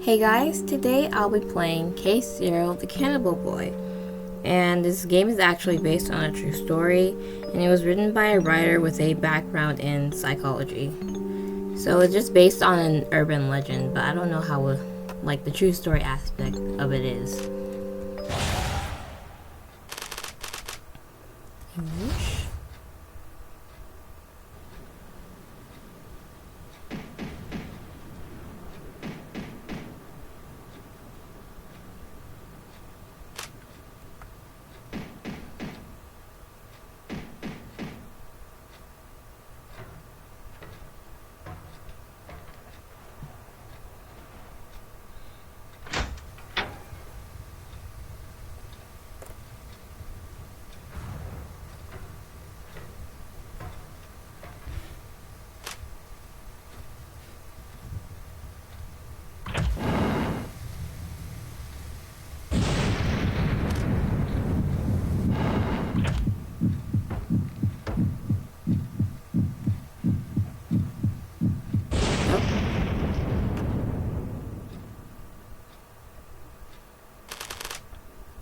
Hey guys, today I'll be playing Case Zero, the Cannibal Boy. And this game is actually based on a true story, and it was written by a writer with a background in psychology. So it's just based on an urban legend, but I don't know how, the true story aspect of it is. English?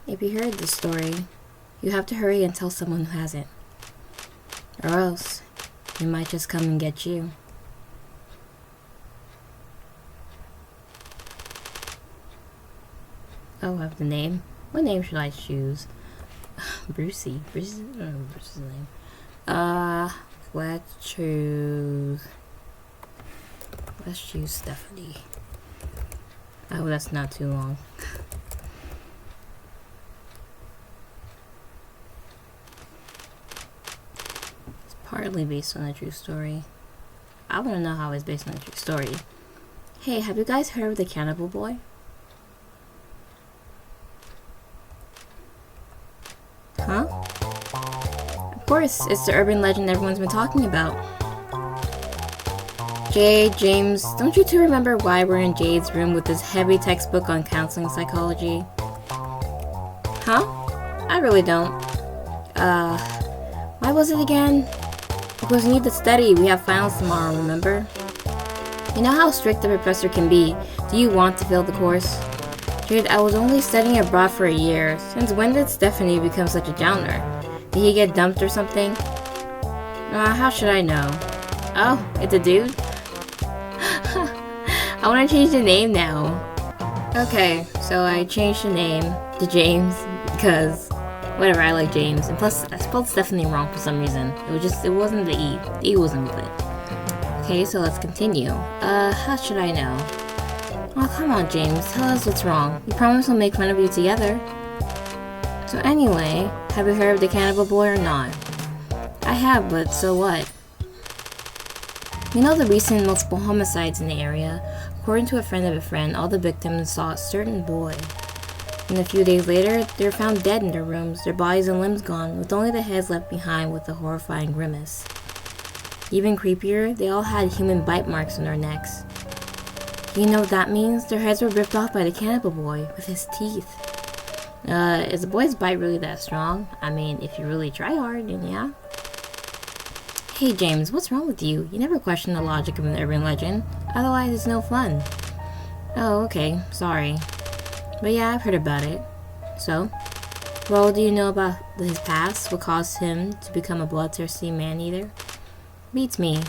If you heard this story, you have to hurry and tell someone who hasn't. Or else, he might just come and get you. Oh, I have the name. What name should I choose? Brucey. I don't know Bruce's name. Let's choose Stephanie. I hope that's not too long. Partly based on a true story. I want to know how it's based on a true story. Hey, have you guys heard of the Cannibal Boy? Huh? Of course, it's the urban legend everyone's been talking about. Jade, James, don't you two remember why we're in Jade's room with this heavy textbook on counseling psychology? Huh? I really don't. Why was it again? Because we need to study. We have finals tomorrow, remember? You know how strict the professor can be. Do you want to fail the course? Jade, I was only studying abroad for a year. Since when did Stephanie become such a downer? Did he get dumped or something? How should I know? Oh, it's a dude? I want to change the name now. Okay, so I changed the name to James because whatever, I like James. And plus, I spelled Stephanie wrong for some reason. It wasn't the E. The E wasn't good. Okay, so let's continue. How should I know? Oh, come on, James. Tell us what's wrong. We promise we'll make fun of you together. So anyway, have you heard of the Cannibal Boy or not? I have, but so what? You know the recent multiple homicides in the area? According to a friend of a friend, all the victims saw a certain boy. And a few days later, they were found dead in their rooms, their bodies and limbs gone, with only the heads left behind with a horrifying grimace. Even creepier, they all had human bite marks on their necks. Do you know what that means? Their heads were ripped off by the Cannibal Boy, with his teeth. Is the boy's bite really that strong? I mean, if you really try hard, then yeah. Hey James, what's wrong with you? You never question the logic of an urban legend. Otherwise, it's no fun. Oh, okay. Sorry. But yeah, I've heard about it. So, well, do you know about his past? What caused him to become a bloodthirsty man-eater? Beats me.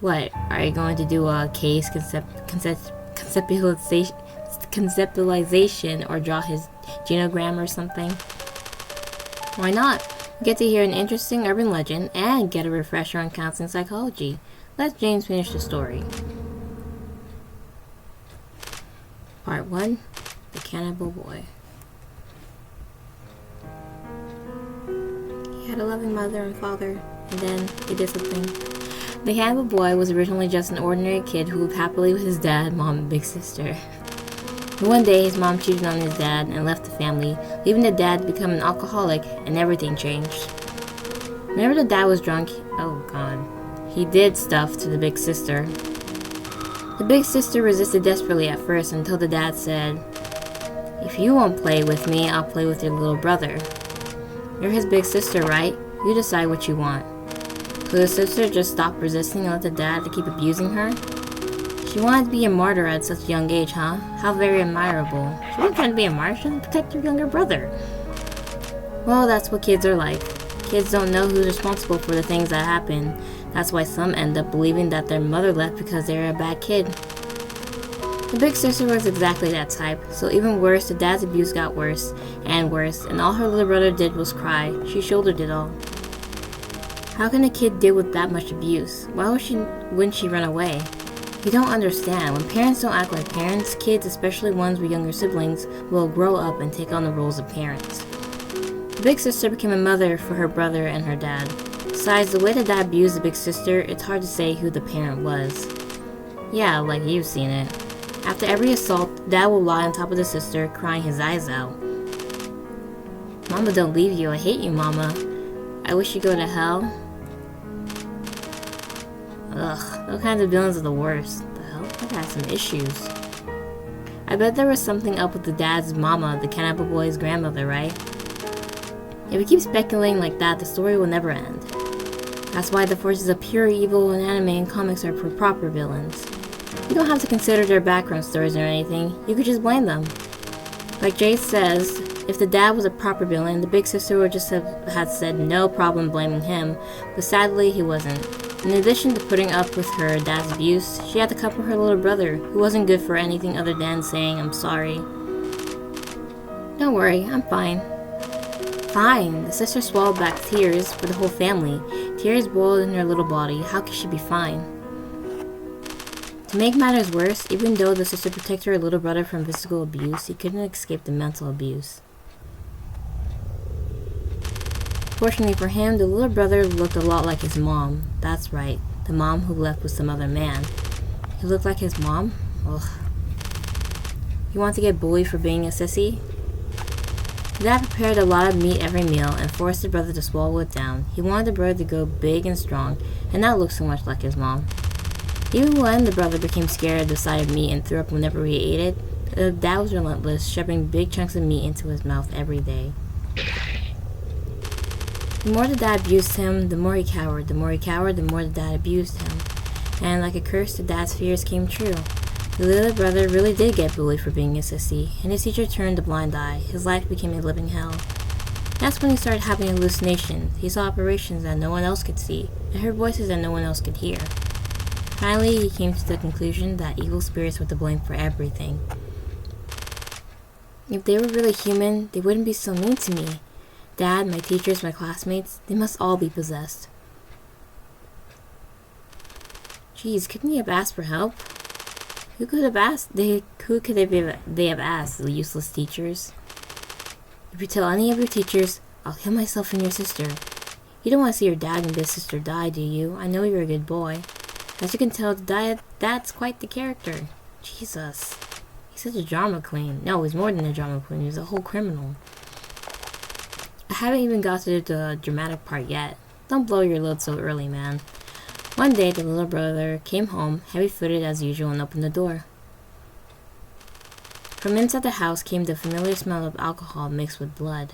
What, are you going to do a case conceptualization or draw his genogram or something? Why not? Get to hear an interesting urban legend and get a refresher on counseling psychology. Let James finish the story. Part 1. The Cannibal Boy. He had a loving mother and father, and then he did something. The Cannibal Boy was originally just an ordinary kid who lived happily with his dad, mom, and big sister. But one day, his mom cheated on his dad and left the family, leaving the dad to become an alcoholic, and everything changed. Whenever the dad was drunk, he did stuff to the big sister. The big sister resisted desperately at first until the dad said, "If you won't play with me, I'll play with your little brother. You're his big sister, right? You decide what you want." So the sister just stopped resisting and let the dad to keep abusing her. She wanted to be a martyr at such a young age, huh? How very admirable. She wasn't trying to be a martyr, she wanted to protect her younger brother. Well, that's what kids are like. Kids don't know who's responsible for the things that happen. That's why some end up believing that their mother left because they were a bad kid. The big sister was exactly that type, so even worse, the dad's abuse got worse, and all her little brother did was cry. She shouldered it all. How can a kid deal with that much abuse? Why wouldn't she run away? You don't understand. When parents don't act like parents, kids, especially ones with younger siblings, will grow up and take on the roles of parents. The big sister became a mother for her brother and her dad. Besides, the way the dad abused the big sister, it's hard to say who the parent was. Yeah, like you've seen it. After every assault, Dad will lie on top of the sister, crying his eyes out. Mama don't leave you. I hate you, Mama. I wish you go to hell. Ugh, those kinds of villains are the worst. The hell? That has some issues. I bet there was something up with the dad's mama, the Cannibal boy's grandmother, right? If we keep speculating like that, the story will never end. That's why the forces of pure evil in anime and comics are for proper villains. You don't have to consider their background stories or anything, you could just blame them. Like Jay says, if the dad was a proper villain, the big sister would just have had said no problem blaming him, but sadly he wasn't. In addition to putting up with her dad's abuse, she had to comfort her little brother, who wasn't good for anything other than saying I'm sorry. Don't worry, I'm fine. Fine, the sister swallowed back tears for the whole family. Tears boiled in her little body, how could she be fine? To make matters worse, even though the sister protected her little brother from physical abuse, he couldn't escape the mental abuse. Fortunately for him, the little brother looked a lot like his mom. That's right, the mom who left with some other man. He looked like his mom? Ugh. You want to get bullied for being a sissy? Dad prepared a lot of meat every meal and forced the brother to swallow it down. He wanted the brother to go big and strong and not look so much like his mom. Even when the brother became scared of the sight of meat and threw up whenever he ate it, the dad was relentless, shoving big chunks of meat into his mouth every day. The more the dad abused him, the more he cowered. The more he cowered, the more the dad abused him. And like a curse, the dad's fears came true. The little brother really did get bullied for being a sissy, and his teacher turned a blind eye. His life became a living hell. That's when he started having hallucinations. He saw apparitions that no one else could see, and heard voices that no one else could hear. Finally, he came to the conclusion that evil spirits were to blame for everything. If they were really human, they wouldn't be so mean to me. Dad, my teachers, my classmates, they must all be possessed. Jeez, couldn't he have asked for help? Who could have asked? Who could they have asked? The useless teachers. If you tell any of your teachers, I'll kill myself and your sister. You don't want to see your dad and big sister die, do you? I know you're a good boy. As you can tell, that's quite the character. Jesus. He's such a drama queen. No, he's more than a drama queen. He's a whole criminal. I haven't even got to the dramatic part yet. Don't blow your load so early, man. One day, the little brother came home, heavy-footed as usual, and opened the door. From inside the house came the familiar smell of alcohol mixed with blood.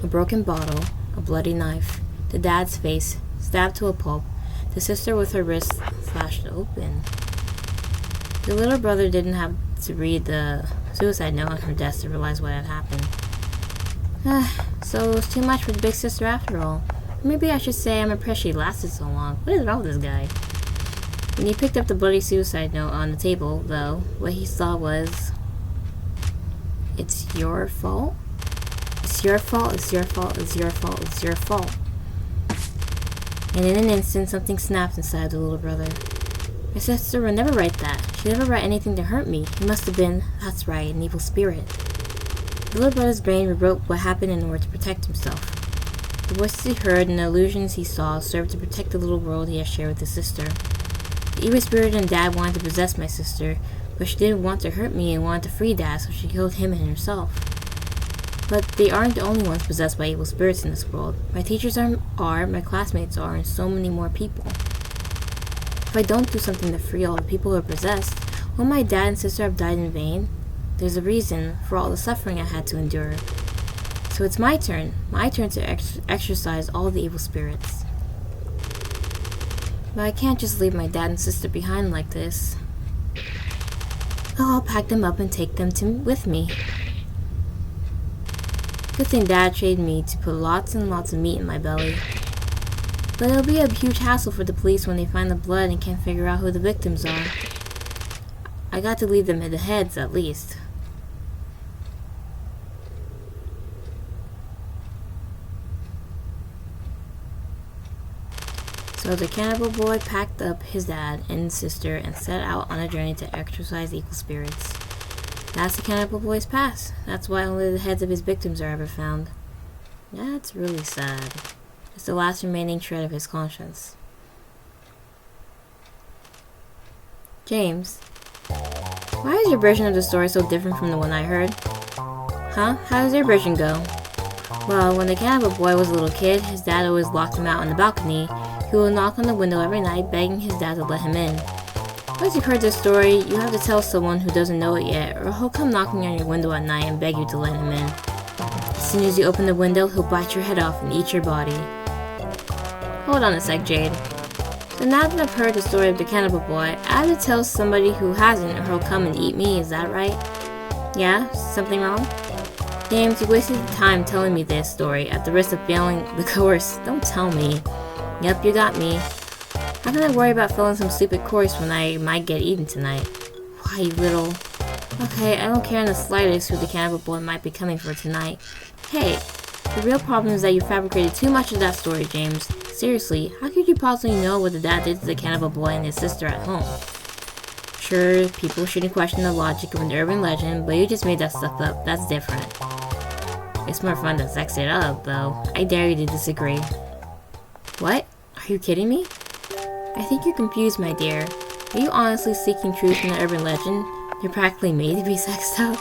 A broken bottle, a bloody knife, the dad's face, stabbed to a pulp, the sister with her wrist slashed open. The little brother didn't have to read the suicide note on her desk to realize what had happened. So it was too much for the big sister after all. Maybe I should say I'm impressed she lasted so long. What is wrong with this guy? When he picked up the bloody suicide note on the table, though, what he saw was... It's your fault? It's your fault, it's your fault, it's your fault, it's your fault. And in an instant, something snapped inside the little brother. My sister would never write that. She'd never write anything to hurt me. He must have been, that's right, an evil spirit. The little brother's brain rewrote what happened in order to protect himself. The voices he heard and the illusions he saw served to protect the little world he had shared with his sister. The evil spirit and Dad wanted to possess my sister, but she didn't want to hurt me and wanted to free Dad, so she killed him and herself. But they aren't the only ones possessed by evil spirits in this world. My teachers are, my classmates are, and so many more people. If I don't do something to free all the people who are possessed, will my dad and sister have died in vain? There's a reason for all the suffering I had to endure. So it's my turn to exorcise all the evil spirits. But I can't just leave my dad and sister behind like this. I'll pack them up and take them with me. Good thing Dad trained me to put lots and lots of meat in my belly. But it'll be a huge hassle for the police when they find the blood and can't figure out who the victims are. I got to leave them in the heads, at least. So the cannibal boy packed up his dad and sister and set out on a journey to exorcise evil spirits. That's the cannibal boy's past. That's why only the heads of his victims are ever found. That's really sad. It's the last remaining shred of his conscience. James, why is your version of the story so different from the one I heard? Huh? How does your version go? Well, when the cannibal boy was a little kid, his dad always locked him out on the balcony. He would knock on the window every night, begging his dad to let him in. Once you've heard this story, you have to tell someone who doesn't know it yet, or he'll come knocking on your window at night and beg you to let him in. As soon as you open the window, he'll bite your head off and eat your body. Hold on a sec, Jade. So now that I've heard the story of the cannibal boy, I have to tell somebody who hasn't, or he'll come and eat me, is that right? Yeah? Something wrong? James, you wasted time telling me this story at the risk of failing the course. Don't tell me. Yep, you got me. How can I worry about failing some stupid course when I might get eaten tonight? Why, you little... Okay, I don't care in the slightest who the cannibal boy might be coming for tonight. Hey, the real problem is that you fabricated too much of that story, James. Seriously, how could you possibly know what the dad did to the cannibal boy and his sister at home? Sure, people shouldn't question the logic of an urban legend, but you just made that stuff up. That's different. It's more fun to sex it up, though. I dare you to disagree. What? Are you kidding me? I think you're confused, my dear. Are you honestly seeking truth from the urban legend? You're practically made to be sexed up?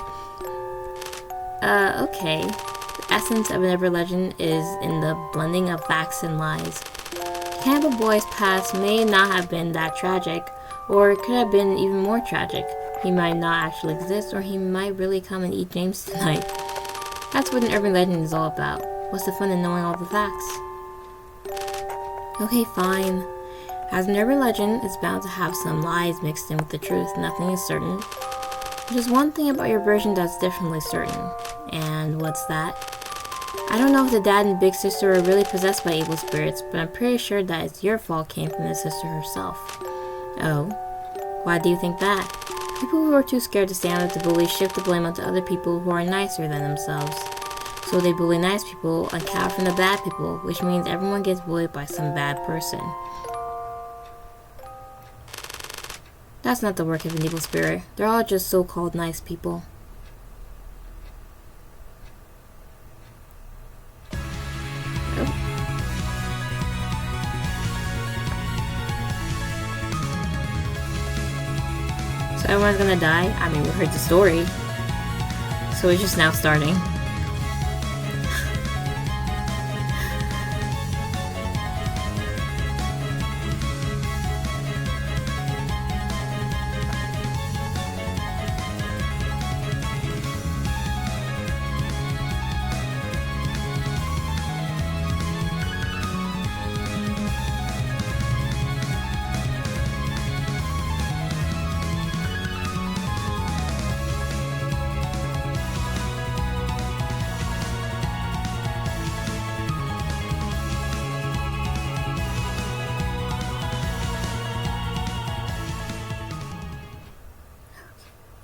Okay. The essence of an urban legend is in the blending of facts and lies. Cannibal Boy's past may not have been that tragic, or it could have been even more tragic. He might not actually exist, or he might really come and eat James tonight. That's what an urban legend is all about. What's the fun in knowing all the facts? Okay, fine. As an urban legend, it's bound to have some lies mixed in with the truth. Nothing is certain. There's one thing about your version that's definitely certain. And what's that? I don't know if the dad and big sister are really possessed by evil spirits, but I'm pretty sure that it's your fault came from the sister herself. Oh? Why do you think that? People who are too scared to stand up to bullies shift the blame onto other people who are nicer than themselves. So they bully nice people and cower from the bad people, which means everyone gets bullied by some bad person. That's not the work of an evil spirit. They're all just so-called nice people. Oh. So everyone's gonna die? I mean, we heard the story. So it's just now starting.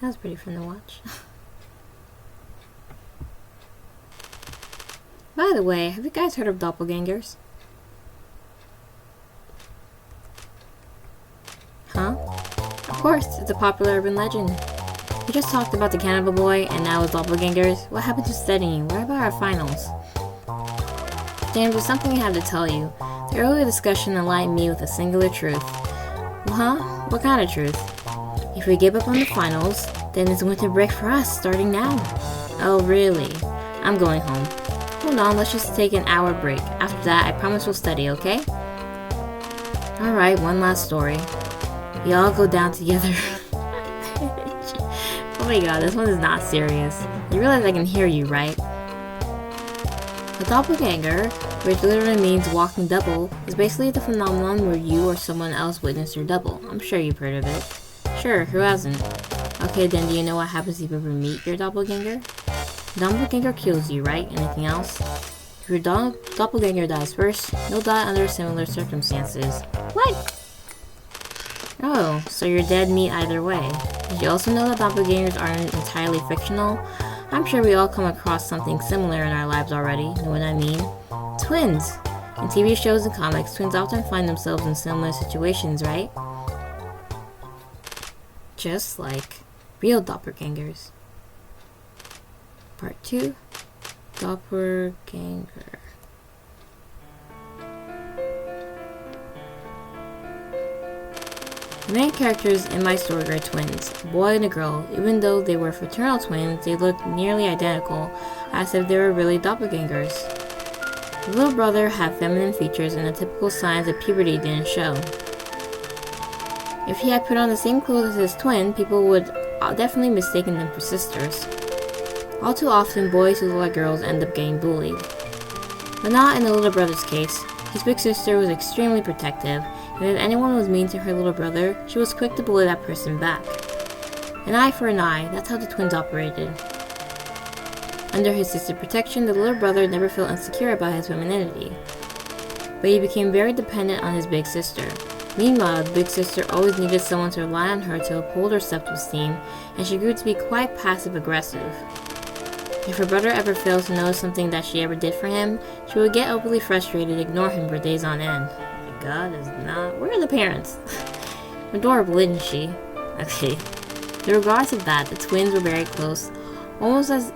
That was pretty fun to watch. By the way, have you guys heard of doppelgangers? Huh? Of course, it's a popular urban legend. We just talked about the cannibal boy, and now it's doppelgangers. What happened to studying? What about our finals? James, there's something I have to tell you. The earlier discussion enlightened me with a singular truth. Well, huh? What kind of truth? If we give up on the finals, then it's winter break for us, starting now. Oh, really? I'm going home. Hold on, let's just take an hour break. After that, I promise we'll study, okay? Alright, one last story. We all go down together. Oh my god, this one is not serious. You realize I can hear you, right? A doppelganger, which literally means walking double, is basically the phenomenon where you or someone else witness your double. I'm sure you've heard of it. Sure, who hasn't? Okay, then do you know what happens if you ever meet your doppelganger? Doppelganger kills you, right? Anything else? If your doppelganger dies first, you'll die under similar circumstances. What? Oh, so you're dead meat either way. Did you also know that doppelgangers aren't entirely fictional? I'm sure we all come across something similar in our lives already, know what I mean? Twins! In TV shows and comics, twins often find themselves in similar situations, right? Just like real doppelgangers. Part 2. Doppelganger. The main characters in my story are twins, a boy and a girl. Even though they were fraternal twins, they looked nearly identical, as if they were really doppelgangers. The little brother had feminine features and the typical signs of puberty didn't show. If he had put on the same clothes as his twin, people would definitely mistake them for sisters. All too often, boys who look like girls end up getting bullied. But not in the little brother's case. His big sister was extremely protective, and if anyone was mean to her little brother, she was quick to bully that person back. An eye for an eye, that's how the twins operated. Under his sister's protection, the little brother never felt insecure about his femininity, but he became very dependent on his big sister. Meanwhile, the big sister always needed someone to rely on her to uphold her self-esteem, and she grew to be quite passive-aggressive. If her brother ever failed to notice something that she ever did for him, she would get overly frustrated and ignore him for days on end. My God, is not... Where are the parents? Adorable, isn't she? Okay. Regardless of that, the twins were very close, almost as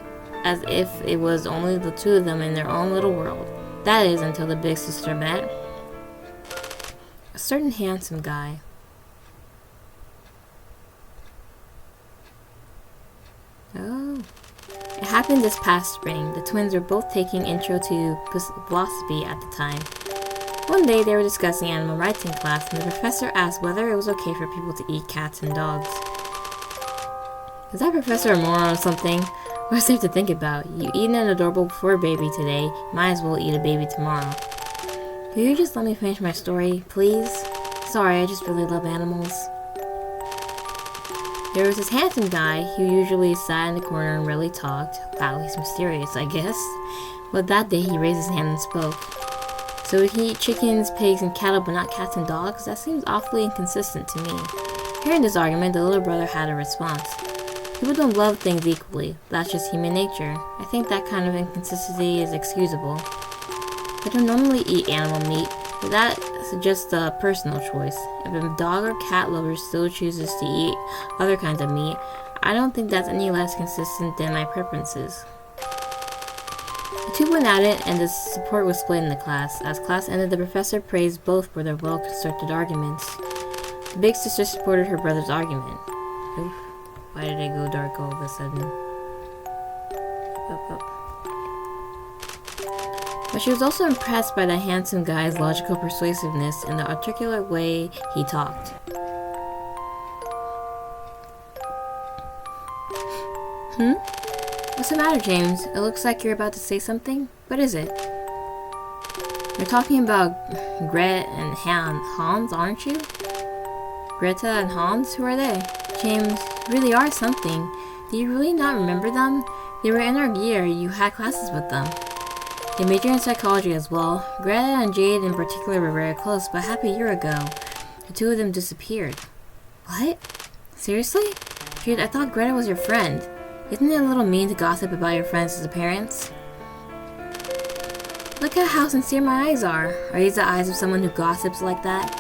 if it was only the two of them in their own little world. That is, until the big sister met a certain handsome guy. Oh. It happened this past spring. The twins were both taking Intro to Philosophy at the time. One day they were discussing animal rights in class, and the professor asked whether it was okay for people to eat cats and dogs. Is that professor a moron or something? What's there to think about? You eat an adorable fur baby today, might as well eat a baby tomorrow. Will you just let me finish my story, please? Sorry, I just really love animals. There was this handsome guy who usually sat in the corner and really talked. Wow, he's mysterious, I guess. But that day he raised his hand and spoke. So would he eat chickens, pigs, and cattle but not cats and dogs? That seems awfully inconsistent to me. Hearing this argument, the little brother had a response. People don't love things equally. That's just human nature. I think that kind of inconsistency is excusable. I don't normally eat animal meat, but that's just a personal choice. If a dog or cat lover still chooses to eat other kinds of meat, I don't think that's any less consistent than my preferences. The two went at it, and the support was split in the class. As class ended, the professor praised both for their well-constructed arguments. The big sister supported her brother's argument. Oof, why did it go dark all of a sudden? Up. But she was also impressed by the handsome guy's logical persuasiveness and the articulate way he talked. What's the matter, James? It looks like you're about to say something. What is it? You're talking about Greta and Hans, aren't you? Greta and Hans? Who are they? James, you really are something. Do you really not remember them? They were in our year. You had classes with them. They majored in psychology as well. Greta and Jade in particular were very close, but half a year ago, the two of them disappeared. What? Seriously? Jade, I thought Greta was your friend. Isn't it a little mean to gossip about your friends' disappearance? Look at how sincere my eyes are. Are these the eyes of someone who gossips like that?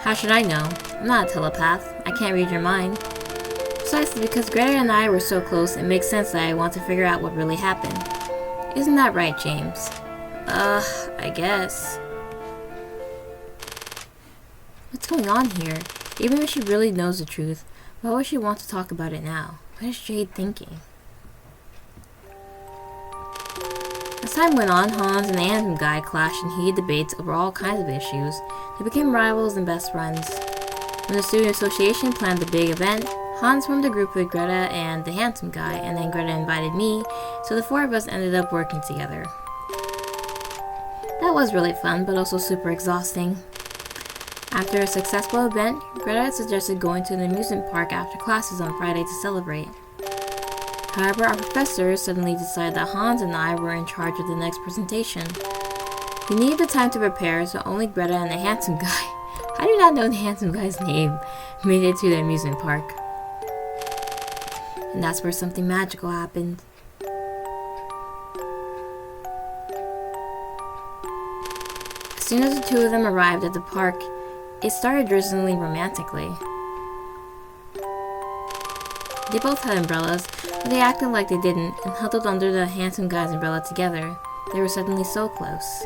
How should I know? I'm not a telepath. I can't read your mind. Precisely because Greta and I were so close, it makes sense that I want to figure out what really happened. Isn't that right, James? I guess. What's going on here? Even if she really knows the truth, why would she want to talk about it now? What is Jade thinking? As time went on, Hans and the handsome guy clashed in heated debates over all kinds of issues. They became rivals and best friends. When the student association planned the big event, Hans formed a group with Greta and the handsome guy, and then Greta invited me, so the four of us ended up working together. That was really fun, but also super exhausting. After a successful event, Greta suggested going to an amusement park after classes on Friday to celebrate. However, our professor suddenly decided that Hans and I were in charge of the next presentation. We needed the time to prepare, so only Greta and the handsome guy, I do not know the handsome guy's name, made it to the amusement park. And that's where something magical happened. As soon as the two of them arrived at the park, it started drizzling romantically. They both had umbrellas, but they acted like they didn't and huddled under the handsome guy's umbrella together. They were suddenly so close.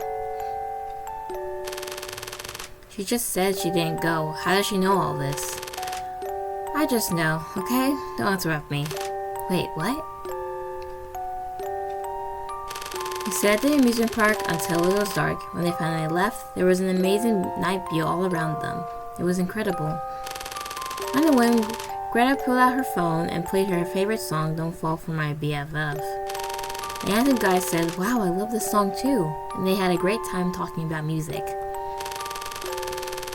She just said she didn't go. How does she know all this? I just know, okay? Don't interrupt me. Wait, what? We sat at the amusement park until it was dark. When they finally left, there was an amazing night view all around them. It was incredible. On the whim, Greta pulled out her phone and played her favorite song, Don't Fall For My BFF. The handsome guy said, wow, I love this song too, and they had a great time talking about music.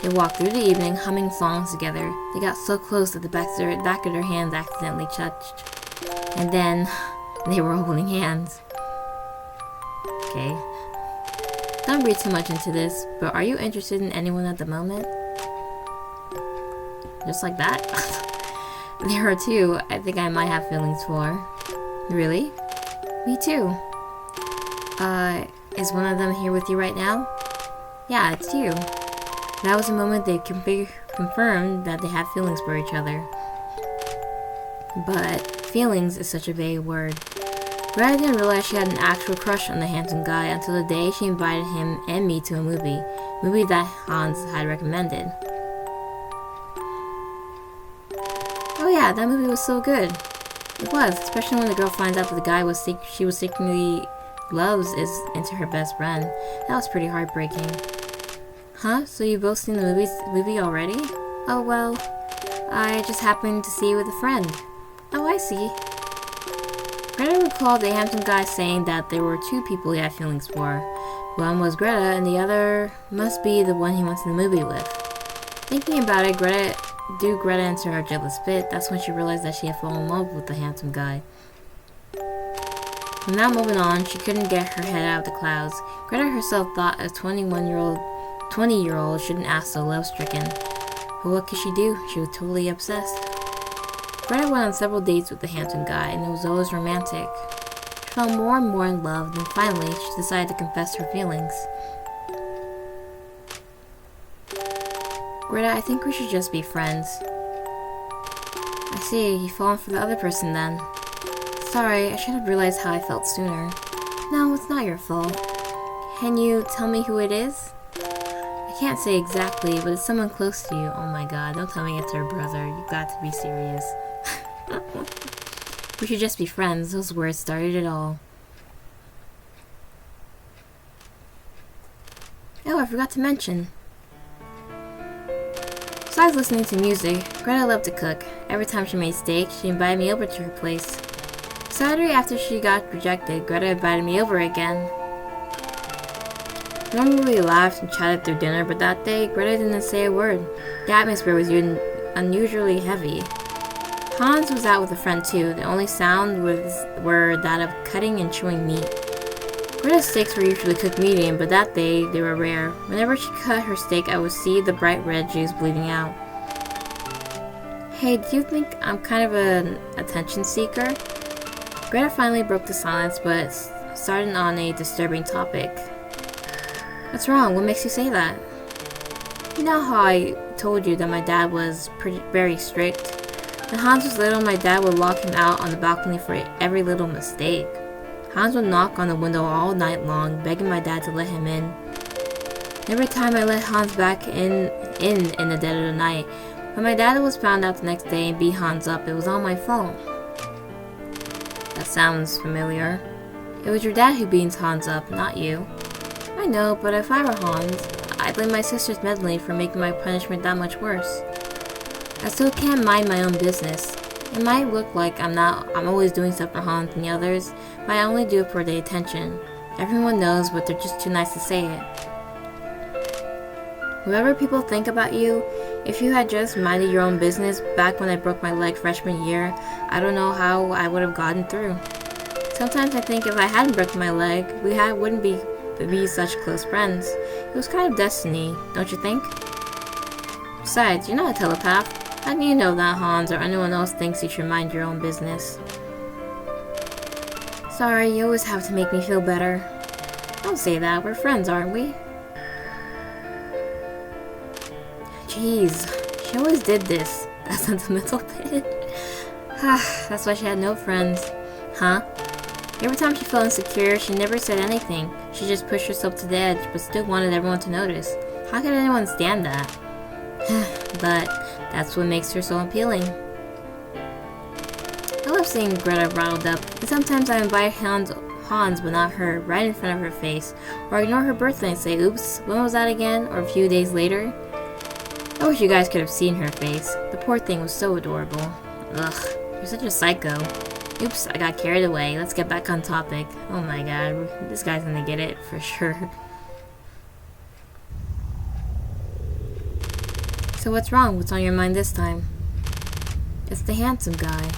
They walked through the evening humming songs together. They got so close that the back of their hands accidentally touched. And then, they were holding hands. Okay. Don't read too much into this, but are you interested in anyone at the moment? Just like that? There are two I think I might have feelings for. Really? Me too. Is one of them here with you right now? Yeah, it's you. That was the moment they confirmed that they had feelings for each other. But feelings is such a vague word. Greta didn't realize she had an actual crush on the handsome guy until the day she invited him and me to a movie that Hans had recommended. Oh yeah, that movie was so good. It was, especially when the girl finds out that the guy she was secretly loves is into her best friend. That was pretty heartbreaking. Huh? So you both seen the movie already? Oh well, I just happened to see it with a friend. Oh, I see. Greta recalled the handsome guy saying that there were two people he had feelings for. One was Greta, and the other must be the one he went to the movie with. Thinking about it, Greta into her jealous fit. That's when she realized that she had fallen in love with the handsome guy. From that moment on, she couldn't get her head out of the clouds. Greta herself thought a 20-year-old shouldn't act so love-stricken. But what could she do? She was totally obsessed. Greta went on several dates with the handsome guy, and it was always romantic. She fell more and more in love, then finally, she decided to confess her feelings. Greta, I think we should just be friends. I see, you've fallen for the other person then. Sorry, I should have realized how I felt sooner. No, it's not your fault. Can you tell me who it is? I can't say exactly, but it's someone close to you. Oh my god, don't tell me it's her brother. You've got to be serious. We should just be friends. Those words started it all. Oh, I forgot to mention. Besides listening to music, Greta loved to cook. Every time she made steak, she invited me over to her place. Saturday after she got rejected, Greta invited me over again. Normally we laughed and chatted through dinner, but that day, Greta didn't say a word. The atmosphere was unusually heavy. Hans was out with a friend too. The only sound were that of cutting and chewing meat. Greta's steaks were usually cooked medium, but that day they were rare. Whenever she cut her steak, I would see the bright red juice bleeding out. Hey, do you think I'm kind of an attention seeker? Greta finally broke the silence, but started on a disturbing topic. What's wrong? What makes you say that? You know how I told you that my dad was very strict? When Hans was little, my dad would lock him out on the balcony for every little mistake. Hans would knock on the window all night long, begging my dad to let him in. Every time I let Hans back in the dead of the night, when my dad was found out the next day and beat Hans up, it was all my fault. That sounds familiar. It was your dad who beats Hans up, not you. I know, but if I were Hans, I'd blame my sister's meddling for making my punishment that much worse. I still can't mind my own business. It might look like I'm always doing stuff for Hans and the others, but I only do it for the attention. Everyone knows, but they're just too nice to say it. Whatever people think about you, if you had just minded your own business back when I broke my leg freshman year, I don't know how I would have gotten through. Sometimes I think if I hadn't broken my leg, wouldn't be such close friends. It was kind of destiny, don't you think? Besides, you're not a telepath. How do you know that Hans or anyone else thinks you should mind your own business? Sorry, you always have to make me feel better. Don't say that, we're friends, aren't we? Jeez, she always did this. That sentimental bit. That's why she had no friends. Huh? Every time she felt insecure, she never said anything. She just pushed herself to the edge, but still wanted everyone to notice. How could anyone stand that? But that's what makes her so appealing. I love seeing Greta riled up, and sometimes I invite Hans but not her, right in front of her face, or ignore her birthday and say, oops, when was that again? Or a few days later. I wish you guys could have seen her face. The poor thing was so adorable. Ugh, you're such a psycho. Oops, I got carried away. Let's get back on topic. Oh my god, this guy's gonna get it, for sure. So what's wrong? What's on your mind this time? It's the handsome guy.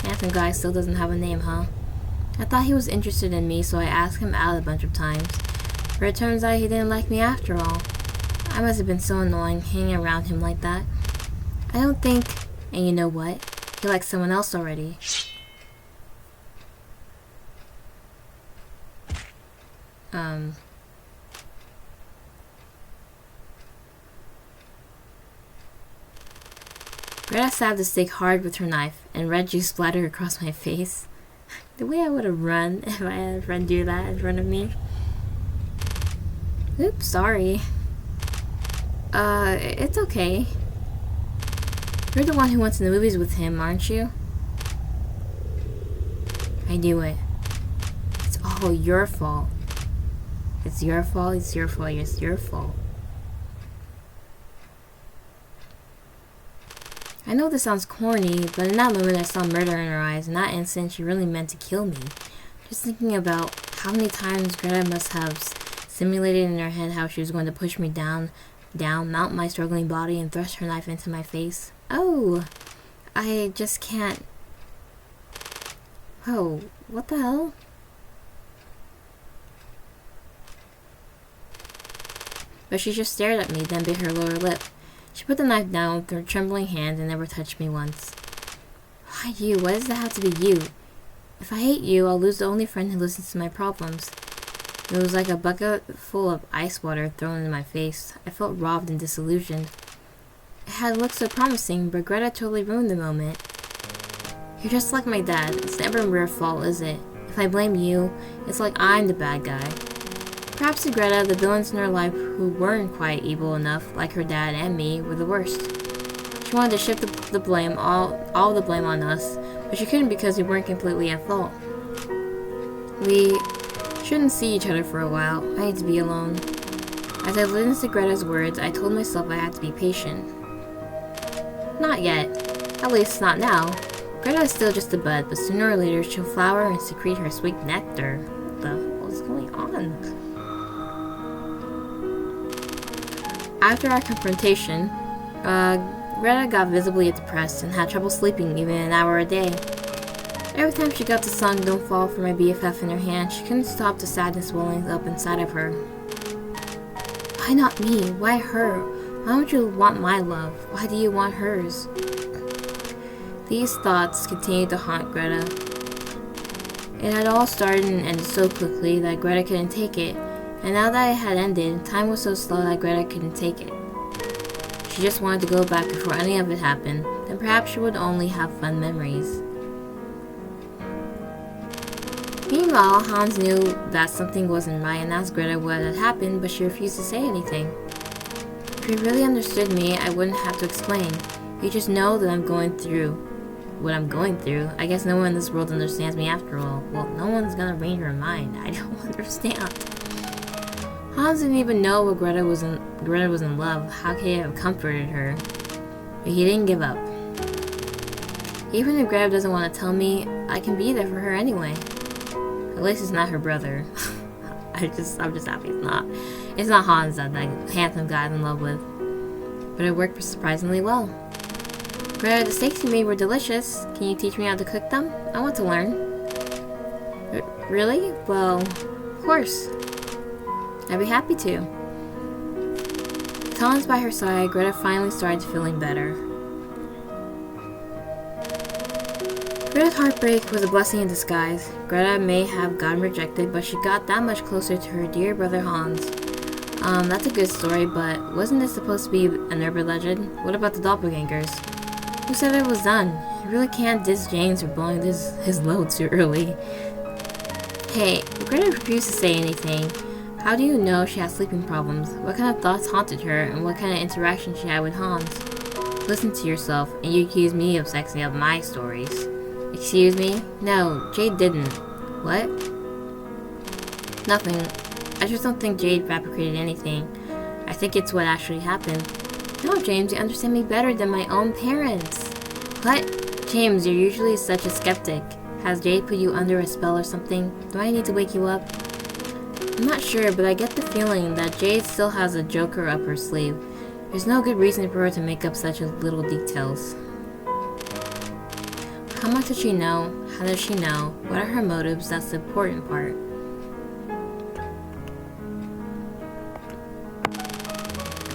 Handsome guy still doesn't have a name, huh? I thought he was interested in me, so I asked him out a bunch of times. But it turns out he didn't like me after all. I must have been so annoying hanging around him like that. I don't think... And you know what? He likes someone else already. Greta stabbed the steak hard with her knife, and red juice splattered across my face. The way I would have run if I had a friend do that in front of me. Oops, sorry. It's okay. You're the one who went to the movies with him, aren't you? I knew it. It's all your fault. It's your fault, it's your fault, it's your fault. I know this sounds corny, but in that moment I saw murder in her eyes. In that instant, she really meant to kill me. Just thinking about how many times Greta must have simulated in her head how she was going to push me down, mount my struggling body, and thrust her knife into my face. Oh, I just can't. Oh, what the hell? But she just stared at me, then bit her lower lip. She put the knife down with her trembling hand and never touched me once. Why you? Why does it have to be you? If I hate you, I'll lose the only friend who listens to my problems. It was like a bucket full of ice water thrown in my face. I felt robbed and disillusioned. It had looked so promising, but Greta totally ruined the moment. You're just like my dad. It's never your fault, is it? If I blame you, it's like I'm the bad guy. Perhaps to Greta, the villains in her life who weren't quite evil enough, like her dad and me, were the worst. She wanted to shift the blame, all the blame on us, but she couldn't because we weren't completely at fault. We shouldn't see each other for a while. I need to be alone. As I listened to Greta's words, I told myself I had to be patient. Not yet. At least not now. Greta is still just a bud, but sooner or later she'll flower and secrete her sweet nectar. What's going on? After our confrontation, Greta got visibly depressed and had trouble sleeping even an hour a day. Every time she got the song Don't Fall from my BFF in her hand, she couldn't stop the sadness welling up inside of her. Why not me? Why her? Why don't you want my love? Why do you want hers? These thoughts continued to haunt Greta. It had all started and ended so quickly that Greta couldn't take it. And now that it had ended, time was so slow that Greta couldn't take it. She just wanted to go back before any of it happened, then perhaps she would only have fun memories. Meanwhile, Hans knew that something wasn't right and asked Greta what had happened, but she refused to say anything. If you really understood me, I wouldn't have to explain. You just know that I'm going through what I'm going through. I guess no one in this world understands me after all. Well, no one's gonna read her mind. I don't understand. Hans didn't even know what Greta was in love. How could he have comforted her? But he didn't give up. Even if Greta doesn't want to tell me, I can be there for her anyway. At least it's not her brother. I I'm just happy it's not. It's not Hans that the handsome guy I'm in love with. But it worked surprisingly well. Greta, the steaks you made were delicious. Can you teach me how to cook them? I want to learn. Really? Well, of course. I'd be happy to. With Hans by her side, Greta finally started feeling better. Greta's heartbreak was a blessing in disguise. Greta may have gotten rejected, but she got that much closer to her dear brother Hans. That's a good story, but wasn't this supposed to be an urban legend? What about the doppelgangers? Who said it was done? You really can't diss James for blowing his load too early. Hey, Greta refused to say anything. How do you know she has sleeping problems? What kind of thoughts haunted her, and what kind of interaction she had with Hans? Listen to yourself, and you accuse me of sexing up my stories. Excuse me? No, Jade didn't. What? Nothing. I just don't think Jade fabricated anything. I think it's what actually happened. No, James, you understand me better than my own parents. What? James, you're usually such a skeptic. Has Jade put you under a spell or something? Do I need to wake you up? I'm not sure, but I get the feeling that Jade still has a joker up her sleeve. There's no good reason for her to make up such little details. How much does she know? How does she know? What are her motives? That's the important part.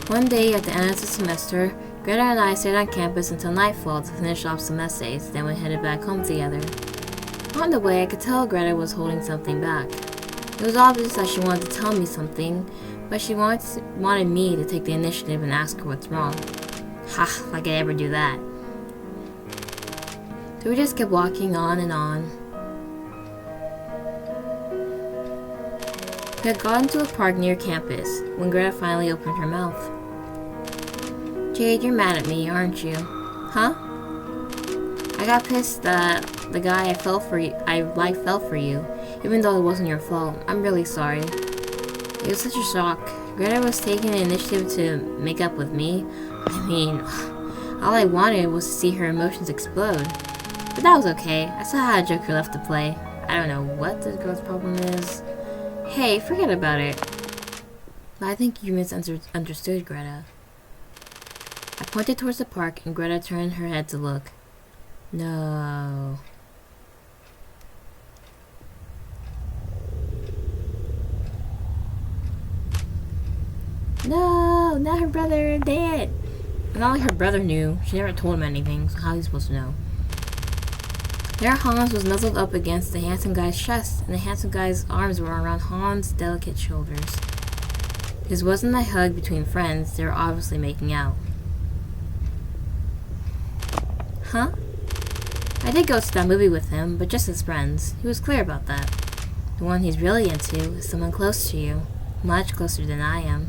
One day at the end of the semester, Greta and I stayed on campus until nightfall to finish off some essays, then we headed back home together. On the way, I could tell Greta was holding something back. It was obvious that she wanted to tell me something, but she wanted me to take the initiative and ask her what's wrong. Ha, like I ever do that. So we just kept walking on and on. We had gotten to a park near campus when Greta finally opened her mouth. Jade, you're mad at me, aren't you? Huh? I got pissed that the guy I fell for you, even though it wasn't your fault. I'm really sorry. It was such a shock. Greta was taking the initiative to make up with me. I mean, all I wanted was to see her emotions explode. But that was okay. I still had a joker left to play. I don't know what this girl's problem is. Hey, forget about it. But I think you misunderstood Greta. I pointed towards the park and Greta turned her head to look. No. No, not her brother, dead. Not like her brother knew. She never told him anything, so how are you supposed to know? There Hans was nuzzled up against the handsome guy's chest, and the handsome guy's arms were around Hans' delicate shoulders. This wasn't a hug between friends, they were obviously making out. Huh? I did go to that movie with him, but just as friends. He was clear about that. The one he's really into is someone close to you. Much closer than I am.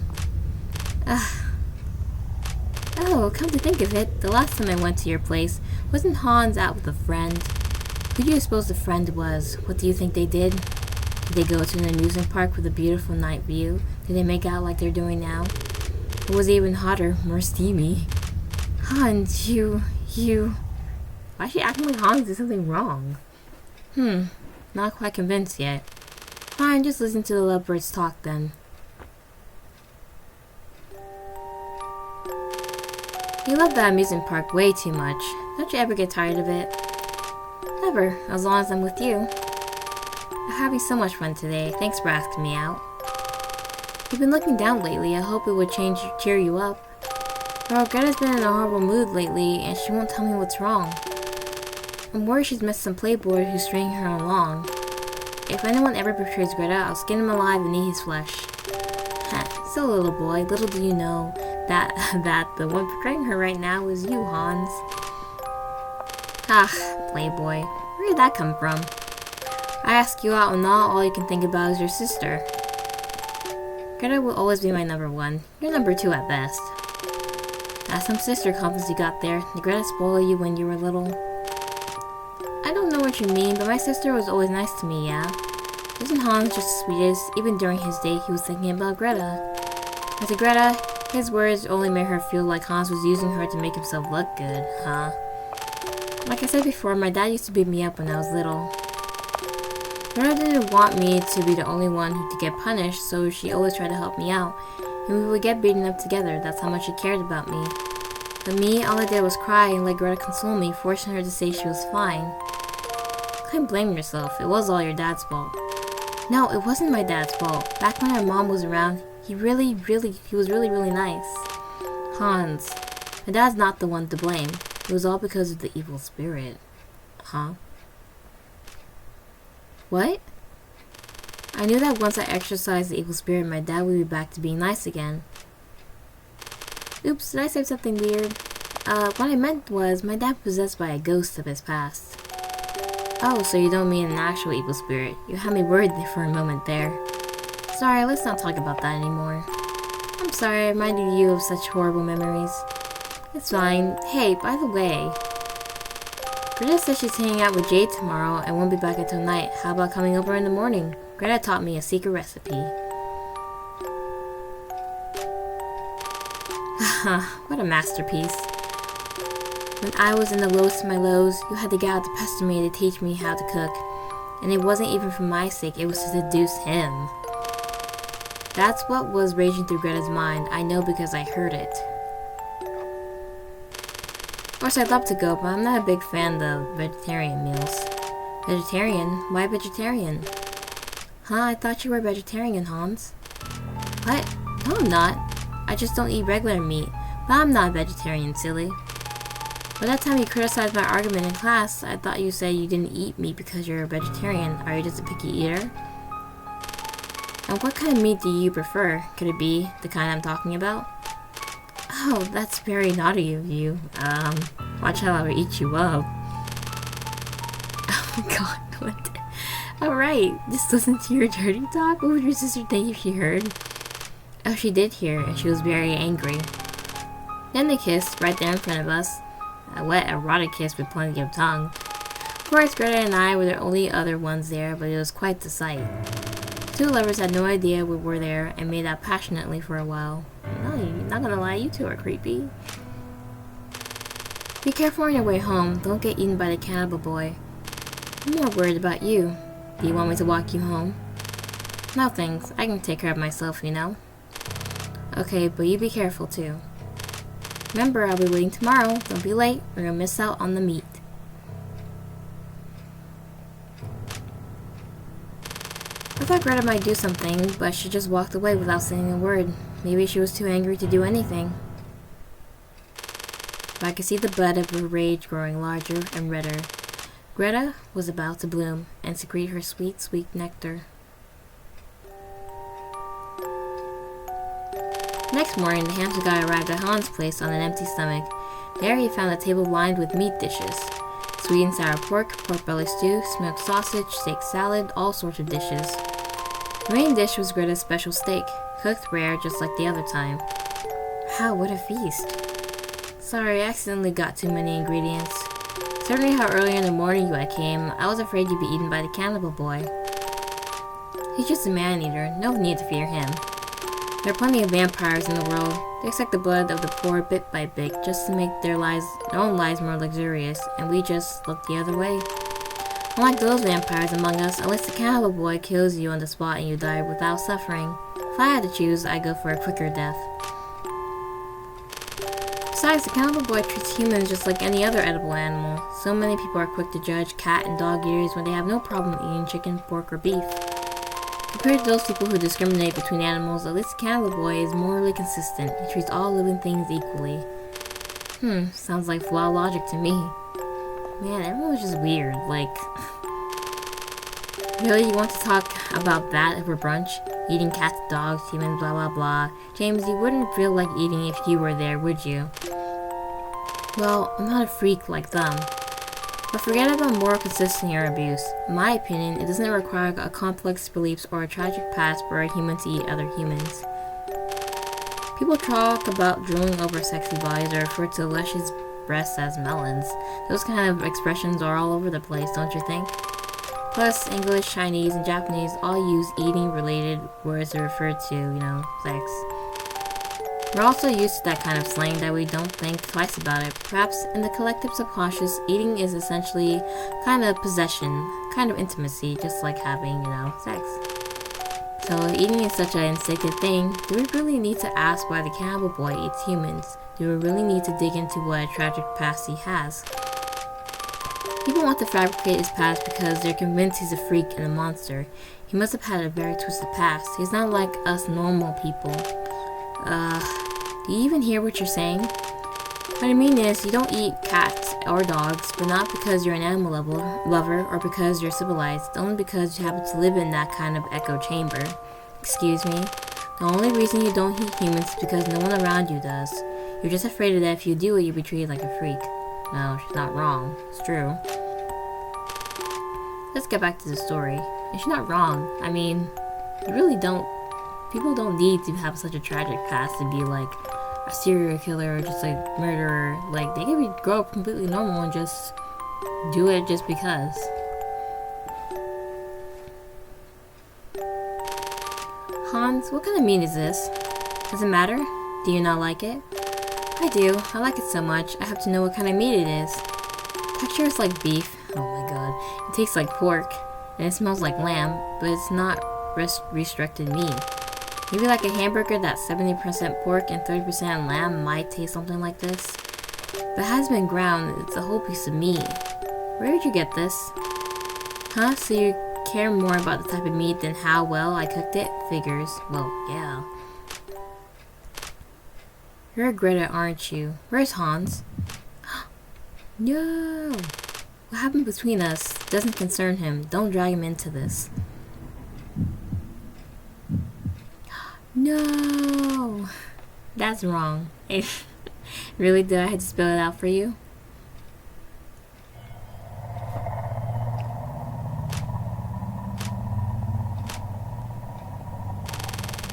Oh, come to think of it, the last time I went to your place, wasn't Hans out with a friend? Who do you suppose the friend was? What do you think they did? Did they go to an amusement park with a beautiful night view? Did they make out like they're doing now? Or was it even hotter, more steamy? Hans, you... Why is she acting like Hans did something wrong? Not quite convinced yet. Fine, just listen to the lovebirds talk then. You love that amusement park way too much. Don't you ever get tired of it? Never, as long as I'm with you. I'm having so much fun today. Thanks for asking me out. You've been looking down lately. I hope it would cheer you up. Well, Greta's been in a horrible mood lately, and she won't tell me what's wrong. I'm worried she's met some playboy who's stringing her along. If anyone ever betrays Greta, I'll skin him alive and eat his flesh. Still a little boy, little do you know that the one betraying her right now is you, Hans. Playboy. Where did that come from? I ask you out and not all you can think about is your sister. Greta will always be my number one. You're number two at best. That's some sister confidence you got there. Did Greta spoil you when you were little? I don't know what you mean, but my sister was always nice to me, yeah? Isn't Hans just the sweetest? Even during his date, he was thinking about Greta. As to Greta, his words only made her feel like Hans was using her to make himself look good, huh? Like I said before, my dad used to beat me up when I was little. Greta didn't want me to be the only one to get punished, so she always tried to help me out. And we would get beaten up together, that's how much she cared about me. But me, all I did was cry and let Greta console me, forcing her to say she was fine. You can't blame yourself, it was all your dad's fault. No, it wasn't my dad's fault. Back when our mom was around, he was really nice. Hans, my dad's not the one to blame. It was all because of the evil spirit. Huh? What? I knew that once I exorcised the evil spirit, my dad would be back to being nice again. Oops, did I say something weird? What I meant was, my dad was possessed by a ghost of his past. Oh, so you don't mean an actual evil spirit. You had me worried for a moment there. Sorry, let's not talk about that anymore. I'm sorry I reminded you of such horrible memories. It's fine. Hey, by the way, Greta says she's hanging out with Jade tomorrow and won't be back until night. How about coming over in the morning? Greta taught me a secret recipe. Haha, what a masterpiece. When I was in the lowest of my lows, you had to get out to pester me to teach me how to cook. And it wasn't even for my sake, it was to seduce him. That's what was raging through Greta's mind. I know because I heard it. Of course, I'd love to go, but I'm not a big fan of vegetarian meals. Vegetarian? Why vegetarian? Huh? I thought you were vegetarian, Hans. What? No, I'm not. I just don't eat regular meat. But I'm not a vegetarian, silly. By that time you criticized my argument in class, I thought you said you didn't eat meat because you're a vegetarian. Are you just a picky eater? And what kind of meat do you prefer? Could it be the kind I'm talking about? Oh, that's very naughty of you. Watch how I'll eat you up. Oh my god, what? Alright, just listen to your dirty talk. What would your sister think if she heard? Oh, she did hear, and she was very angry. Then they kissed, right there in front of us. A wet, erotic kiss with plenty of tongue. Of course, Greta and I were the only other ones there, but it was quite the sight. Two lovers had no idea we were there and made out passionately for a while. No, not gonna lie, you two are creepy. Be careful on your way home. Don't get eaten by the cannibal boy. I'm more worried about you. Do you want me to walk you home? No thanks. I can take care of myself, you know. Okay, but you be careful too. Remember, I'll be waiting tomorrow. Don't be late or you'll miss out on the meat. I thought Greta might do something, but she just walked away without saying a word. Maybe she was too angry to do anything. But I could see the bud of her rage growing larger and redder. Greta was about to bloom and secrete her sweet, sweet nectar. Next morning, the hamster guy arrived at Hans' place on an empty stomach. There he found a table lined with meat dishes. Sweet and sour pork, pork belly stew, smoked sausage, steak salad, all sorts of dishes. The main dish was Greta's special steak, cooked rare just like the other time. Wow, what a feast. Sorry, I accidentally got too many ingredients. Certainly how early in the morning you came, I was afraid you'd be eaten by the cannibal boy. He's just a man-eater, no need to fear him. There are plenty of vampires in the world. They suck the blood of the poor bit by bit just to make their own lives more luxurious, and we just look the other way. Unlike those vampires among us, at least the cannibal boy kills you on the spot and you die without suffering. If I had to choose, I'd go for a quicker death. Besides, the cannibal boy treats humans just like any other edible animal. So many people are quick to judge cat and dog eaters when they have no problem eating chicken, pork, or beef. Compared to those people who discriminate between animals, at least the cannibal boy is morally consistent. He treats all living things equally. Sounds like flawed logic to me. Man, everyone's just weird, like... Really, you want to talk about that over brunch? Eating cats, dogs, humans, blah blah blah. James, you wouldn't feel like eating if you were there, would you? Well, I'm not a freak like them. But forget about moral consistency or abuse. In my opinion, it doesn't require a complex beliefs or a tragic past for a human to eat other humans. People talk about drooling over sexy bodies or refer to luscious breasts as melons. Those kind of expressions are all over the place, don't you think? Plus, English, Chinese, and Japanese all use eating-related words to refer to, sex. We're also used to that kind of slang that we don't think twice about it. Perhaps in the collective subconscious, eating is essentially kind of possession, kind of intimacy, just like having, sex. So eating is such an instinctive thing. Do we really need to ask why the cannibal boy eats humans? Do we really need to dig into what a tragic past he has? People want to fabricate his past because they're convinced he's a freak and a monster. He must have had a very twisted past. He's not like us normal people. Do you even hear what you're saying? What I mean is, you don't eat cats or dogs, but not because you're an animal lover or because you're civilized, only because you happen to live in that kind of echo chamber. Excuse me? The only reason you don't eat humans is because no one around you does. You're just afraid that if you do it, you'll be treated like a freak. No, she's not wrong. It's true. Let's get back to the story. And she's not wrong. I mean, you really don't... People don't need to have such a tragic past to be like a serial killer or just like murderer. Like, they can grow up completely normal and just do it just because. Hans, what kind of meat is this? Does it matter? Do you not like it? I do. I like it so much. I have to know what kind of meat it is. Texture is like beef. Oh my god. It tastes like pork. And it smells like lamb, but it's not restricted meat. Maybe like a hamburger that's 70% pork and 30% lamb might taste something like this. But it has been ground. It's a whole piece of meat. Where did you get this? Huh? So you care more about the type of meat than how well I cooked it? Figures. Well, yeah. You're a Greta, aren't you? Where's Hans? No! What happened between us doesn't concern him. Don't drag him into this. No! That's wrong. Really? Did I have to spell it out for you?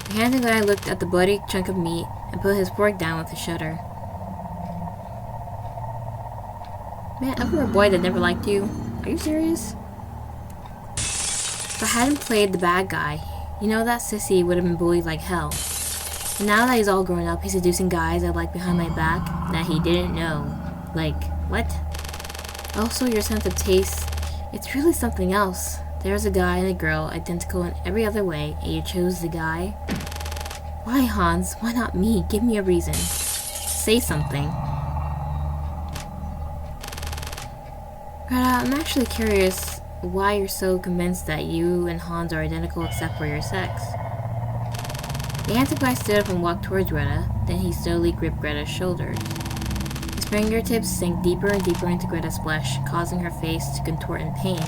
The handsome guy looked at the bloody chunk of meat and put his fork down with a shudder. Man, I'm a boy that never liked you. Are you serious? If I hadn't played the bad guy, you know that sissy would have been bullied like hell. And now that he's all grown up, he's seducing guys I like behind my back that he didn't know. Like, what? Also, your sense of taste, it's really something else. There's a guy and a girl, identical in every other way, and you chose the guy? Why, Hans? Why not me? Give me a reason. Say something. I'm actually curious why you're so convinced that you and Hans are identical except for your sex. The handsome guy stood up and walked towards Greta, then he slowly gripped Greta's shoulders. His fingertips sank deeper and deeper into Greta's flesh, causing her face to contort in pain.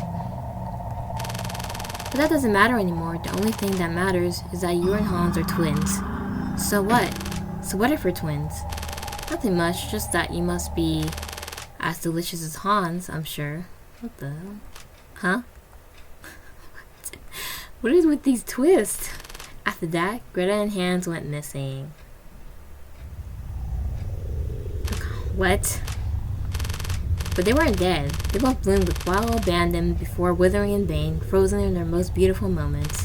But that doesn't matter anymore. The only thing that matters is that you and Hans are twins. So what? So what if we're twins? Nothing much, just that you must be as delicious as Hans, I'm sure. What the hell? Huh? What is with these twists? After that, Greta and Hans went missing. What? But they weren't dead. They both bloomed with wild abandon before withering in vain, frozen in their most beautiful moments.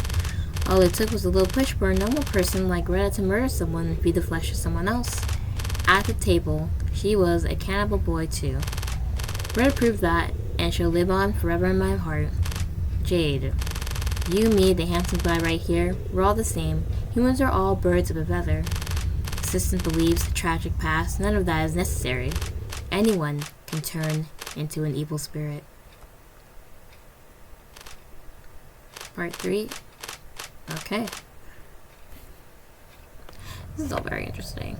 All it took was a little push for a normal person like Greta to murder someone and feed the flesh to someone else. At the table, she was a cannibal boy too. Greta proved that, and she'll live on forever in my heart. Jade. You, me, the handsome guy right here, we're all the same. Humans are all birds of a feather. Existence believes the tragic past, none of that is necessary. Anyone can turn into an evil spirit. Part 3. Okay. This is all very interesting.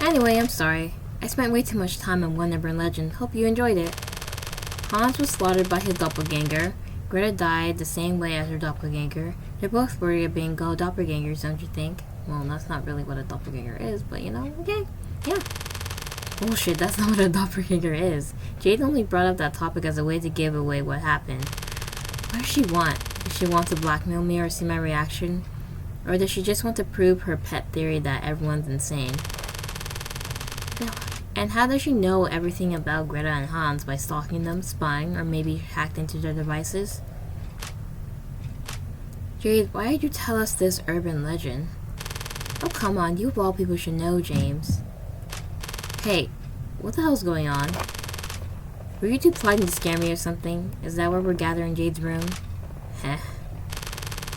Anyway, I'm sorry. I spent way too much time on One Never Legend. Hope you enjoyed it. Hans was slaughtered by his doppelganger. Greta died the same way as her doppelganger. They're both worried of being doppelgangers, don't you think? Well, that's not really what a doppelganger is, but you know, okay. Yeah. Bullshit, that's not what a doppelganger is. Jade only brought up that topic as a way to give away what happened. What does she want? Does she want to blackmail me or see my reaction? Or does she just want to prove her pet theory that everyone's insane? And how does she know everything about Greta and Hans? By stalking them, spying, or maybe hacked into their devices? Jade, why did you tell us this urban legend? Oh, come on, you of all people should know, James. Hey, what the hell's going on? Were you two plotting to scare me or something? Is that why we're gathering in Jade's room? Heh.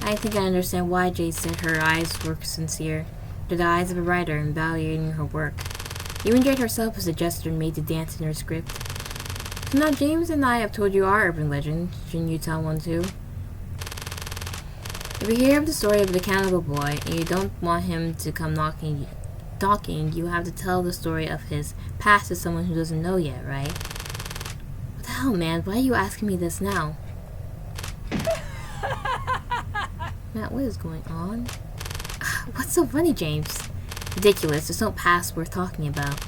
I think I understand why Jade said her eyes were sincere. They're the eyes of a writer evaluating her work. Even Jade herself was a gesture made to dance in her script. So now James and I have told you our urban legend. Shouldn't you tell one too? If you hear of the story of the Cannibal boy and you don't want him to come talking, you have to tell the story of his past to someone who doesn't know yet, right? What the hell, man? Why are you asking me this now? Matt, what is going on? What's so funny, James? Ridiculous. There's no past worth talking about.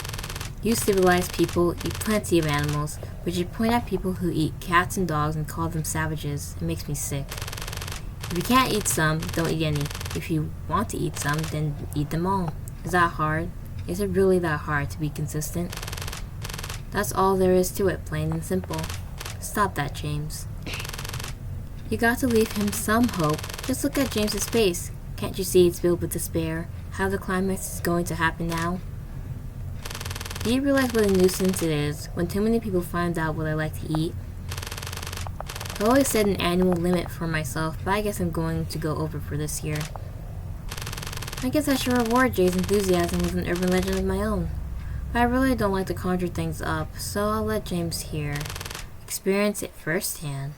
You civilized people eat plenty of animals, but you point at people who eat cats and dogs and call them savages. It makes me sick. If you can't eat some, don't eat any. If you want to eat some, then eat them all. Is that hard? Is it really that hard to be consistent? That's all there is to it, plain and simple. Stop that, James. You got to leave him some hope. Just look at James's face. Can't you see it's filled with despair? How the climax is going to happen now? Do you realize what a nuisance it is when too many people find out what I like to eat? I always set an annual limit for myself, but I guess I'm going to go over for this year. I guess I should reward Jay's enthusiasm with an urban legend of my own. But I really don't like to conjure things up, so I'll let James here experience it firsthand.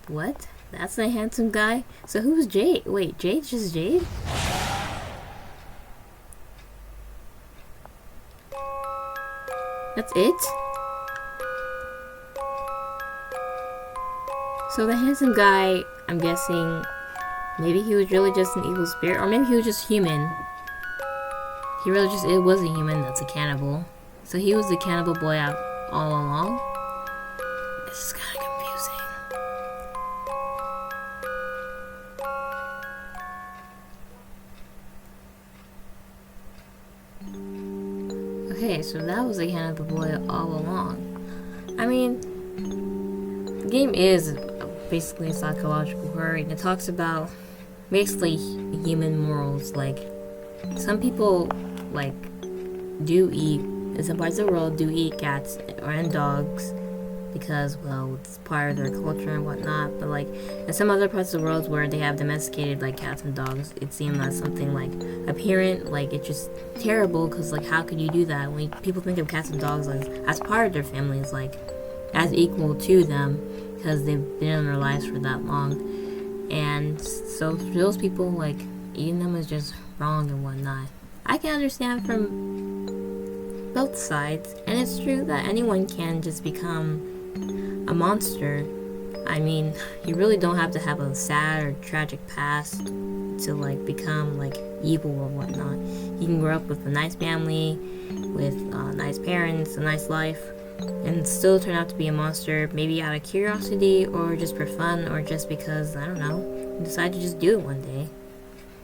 What? That's the handsome guy? So who's Jade? Wait, Jade's just Jade? That's it? So the handsome guy, I'm guessing, maybe he was really just an evil spirit, or maybe he was just human. He really just, it was a human that's a cannibal. So he was the cannibal boy out all along? This is kind of confusing. Okay, so that was the cannibal boy all along. I mean, the game is basically a psychological horror, and it talks about basically human morals. Like, some people like do eat, in some parts of the world, do eat cats and dogs because, well, it's part of their culture and whatnot. But like in some other parts of the world where they have domesticated like cats and dogs, it seemed like something like apparent, like it's just terrible because like how could you do that when people think of cats and dogs like as part of their families, like as equal to them because they've been in their lives for that long. And so those people, like, eating them is just wrong and whatnot. I can understand from both sides, and it's true that anyone can just become a monster. I mean, you really don't have to have a sad or tragic past to like become like evil or whatnot. You can grow up with a nice family, with nice parents, a nice life, and still turn out to be a monster, maybe out of curiosity or just for fun or just because, I don't know, you decide to just do it one day.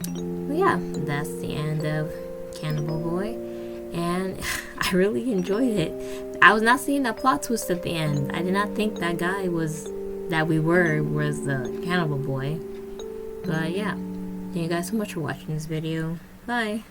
But yeah, that's the end of Cannibal Boy, and I really enjoyed it. I was not seeing that plot twist at the end. I did not think that guy was the Cannibal Boy. But yeah, thank you guys so much for watching this video. Bye.